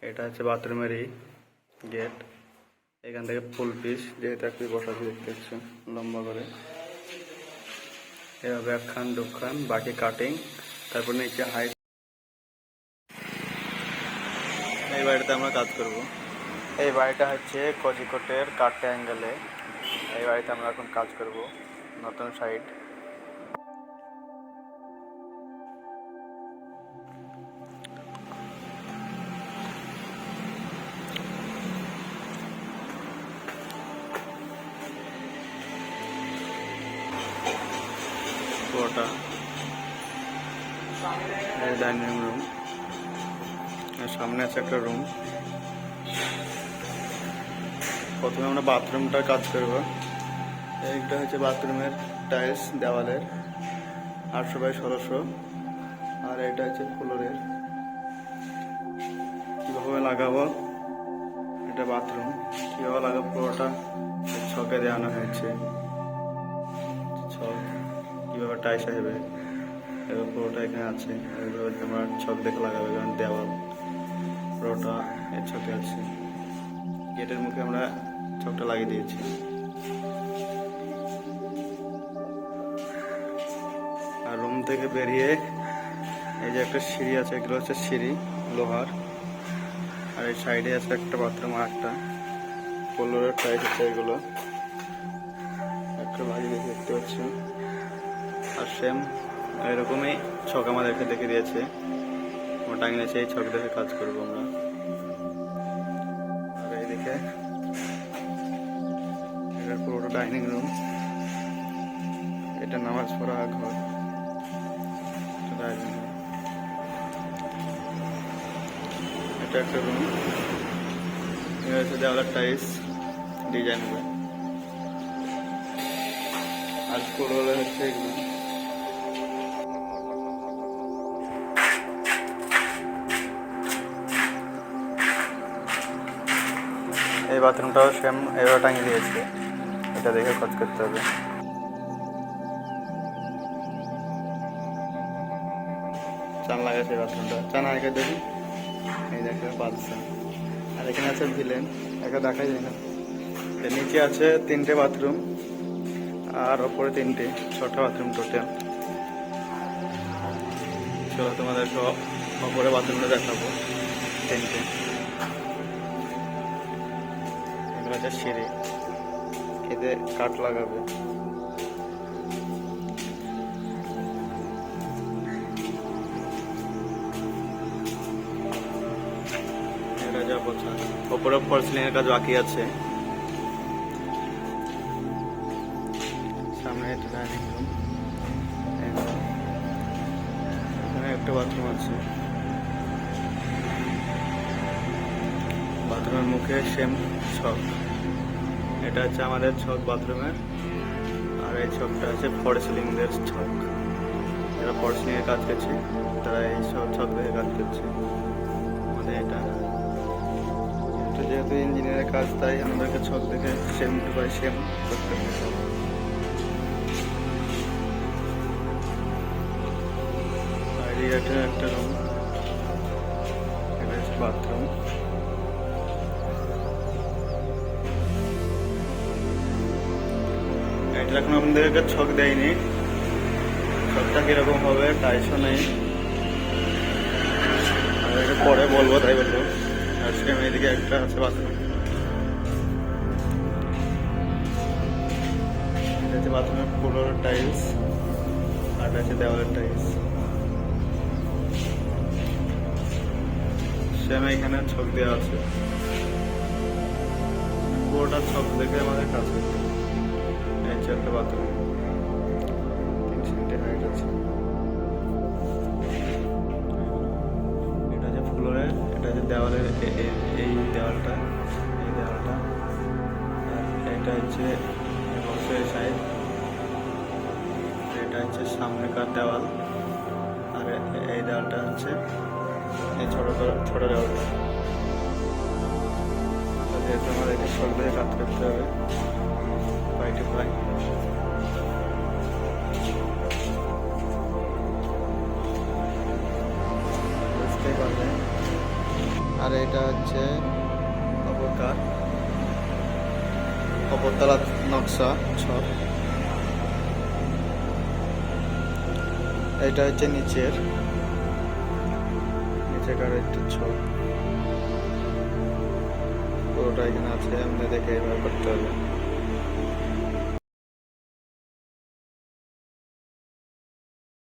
এটা হচ্ছে বাথরুমেরই গেট। এখান থেকে ফুল পিস যেহেতু একটি বসাতে দেখতে পাচ্ছেন লম্বা করে, এভাবে একখান দুখান বাকি কাটিং, তারপর নিচে হাইট। এই বাড়িতে আমরা কাজ করব। এই বাড়িটা হচ্ছে কোজিকোটের কাটটা অ্যাঙ্গেলে। এই বাড়িতে আমরা এখন কাজ করব, নতুন সাইড। পুরোটা ডাইনিং রুম, সামনে আছে একটা রুম। প্রথমে আমরা বাথরুমটা কাজ করব। এইটা হচ্ছে বাথরুমের টাইলস দেওয়ালের 800x1600, আর এটা হচ্ছে ফ্লোরের। কীভাবে লাগাবো, এটা বাথরুম কীভাবে লাগাবো পুরোটা ছকে দেওয়ানো হয়েছে। ছক কীভাবে টাইলস আসবে এবার পুরোটা এখানে আছে। এগুলো তোমরা ছক দেখে লাগাবে, কারণ দেওয়াল পুরোটা এর ছকে আছে। গেটের মুখে আমরা ছকটা লাগিয়ে দিয়েছি। আর রুম থেকে বেরিয়ে এই যে একটা সিঁড়ি আছে, এগুলো হচ্ছে সিঁড়ি লোহার। আর এই সাইডে আছে একটা বাথরুম, আর একটা ফ্লোরের টাইলস হচ্ছে এগুলো একটা লাগিয়ে দিয়ে দেখতে পাচ্ছি। আর সেম এরকমই ছক আমাদেরকে দেখে দিয়েছে, আমরা টাঙিয়ে নিয়েছি। এই ছক দেখে কাজ করবো আমরা। আর এইদিকে এটা পুরোটা ডাইনিং রুম, এটা নামাজ পড়া ঘর। ডাইনিং রুম, এটা একটা রুম। এটা হচ্ছে দেওয়ালের টাইলস ডিজাইন হবে। আর ফ্লোরে হচ্ছে এগুলো। এই বাথরুমটাও সেম এভাবে টাঙিয়ে দিয়েছে, এটা দেখে কাজ করতে হবে। চান লাগাচ্ছে বাথরুমটা, চান আগে দেখি। এই দেখে বাচ্চা। আর এখানে আছে ভিলেন, একে দেখাই যায় না। এর নিচে আছে 3টে বাথরুম, আর ওপরে 3টে, 6টা বাথরুম টোটাল। চলো তোমাদেরকে ওপরে বাথরুমটা দেখাবো। 3টে, এগুলো হচ্ছে সিঁড়ি, এতে কাঠ লাগাবে। এটা যা বোঝা, ওপরে ফল সিলিং এর কাজ বাকি আছে। সামনে একটা ডাইনিং রুম, এখানে একটা বাথরুম আছে। বাথরুমের মুখে সেম ছক, এটা হচ্ছে আমাদের ছক বাথরুমের। আর এই ছকটা হচ্ছে ফল সিলিংদের ছক, যারা ফল সিলিং এর কাজ করছে তারা এই সব ছক দেখে কাজ করছে। মানে এটা যেহেতু ইঞ্জিনিয়ারের কাজ, তাই আমাদেরকে ছক দেখে সেম টু বাই সেম করতে হবে। আর এটা একটা রুম, এটা হচ্ছে বাথরুম। এটা এখন আমাদেরকে ছক দেয়নি, ছকটা কিরকম হবে টাইলসও নেই, আমাদেরকে পরে বলবো, তাই বলবো। আর সেম এদিকে একটা আছে বাথরুম, এটা হচ্ছে বাথরুমের ফ্লোরের টাইলস, আর এটা হচ্ছে দেওয়ালের টাইলস। সেম এখানে ছক দেওয়া আছে, পুরোটা ছক দেখে আমাদের কাজ করতে হবে। এই হচ্ছে একটা বাথরুম, 3 সেন্টি হাইট আছে। এটা হচ্ছে ফ্লোরের, এটা হচ্ছে দেওয়ালের, এই দেওয়ালটা, এই দেওয়ালটা। আর এটা হচ্ছে বক্সের সাইড, এটা হচ্ছে সামনেকার দেওয়াল। আর এই দেওয়ালটা হচ্ছে এই ছোট দেওয়ালটা। যেহেতু আমাদেরকে ছক দিয়ে কাজ করতে হবে, পাই টু পাই। বুঝতেই পারবে। আর এটা হচ্ছে অপরতলা নকশা ছক। এটা হচ্ছে নিচেকার একটু ছক, পুরোটা এখানে আছে, আপনি দেখে এভাবে করতে হবে।